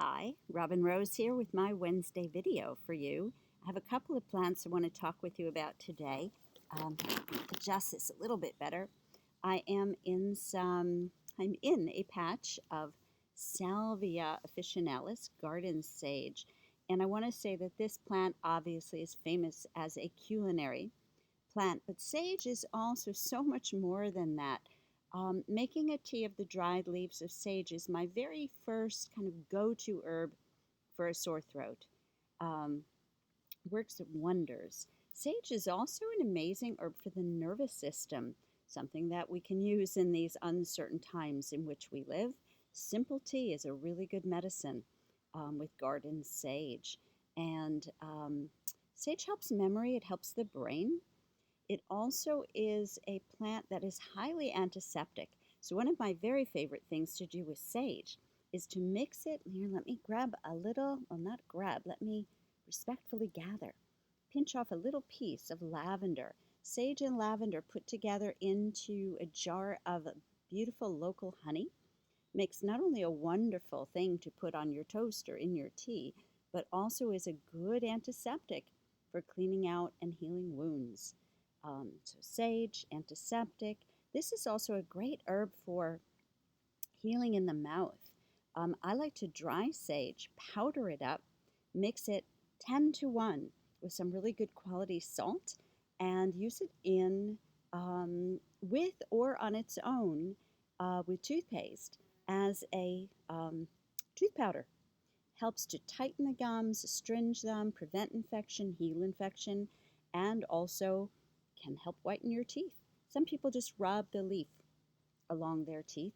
Hi, Robin Rose here with my Wednesday video for you. I have a couple of plants I want to talk with you about today. Adjust this a little bit better. I'm in a patch of Salvia officinalis, garden sage, and I want to say that this plant obviously is famous as a culinary plant, but sage is also so much more than that. Making a tea of the dried leaves of sage is my very first kind of go-to herb for a sore throat. Um, Works wonders. Sage is also an amazing herb for the nervous system, something that we can use in these uncertain times in which we live. Simple tea is a really good medicine with garden sage. And sage helps memory, it helps the brain. It also is a plant that is highly antiseptic. So one of my very favorite things to do with sage is to mix it. Here, let me grab a little, well, not grab, let me respectfully gather. Pinch off a little piece of lavender. Sage and lavender put together into a jar of beautiful local honey makes not only a wonderful thing to put on your toast or in your tea, but also is a good antiseptic for cleaning out and healing wounds. So sage, antiseptic. This is also a great herb for healing in the mouth. I like to dry sage, powder it up, mix it 10 to 1 with some really good quality salt, and use it in with or on its own with toothpaste as a tooth powder. Helps to tighten the gums, astringe them, prevent infection, heal infection, and also can help whiten your teeth. Some people just rub the leaf along their teeth.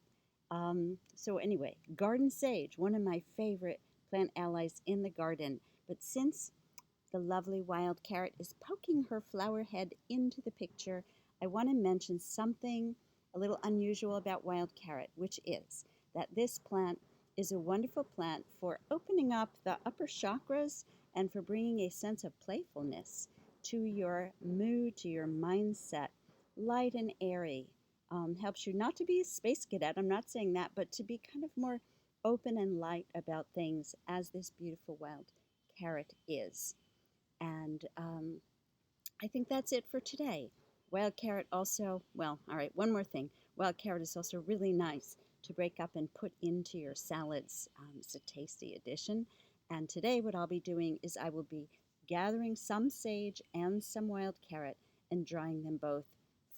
So anyway, garden sage, one of my favorite plant allies in the garden. But since the lovely wild carrot is poking her flower head into the picture, I want to mention something a little unusual about wild carrot, which is that this plant is a wonderful plant for opening up the upper chakras and for bringing a sense of playfulness to your mood, to your mindset. Light and airy. Helps you not to be a space cadet, I'm not saying that, but to be kind of more open and light about things as this beautiful wild carrot is. And I think that's it for today. Wild carrot also, well, all right, one more thing. Wild carrot is also really nice to break up and put into your salads. It's a tasty addition. And today what I'll be doing is I will be gathering some sage and some wild carrot and drying them both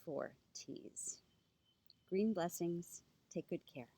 for teas. Green blessings. Take good care.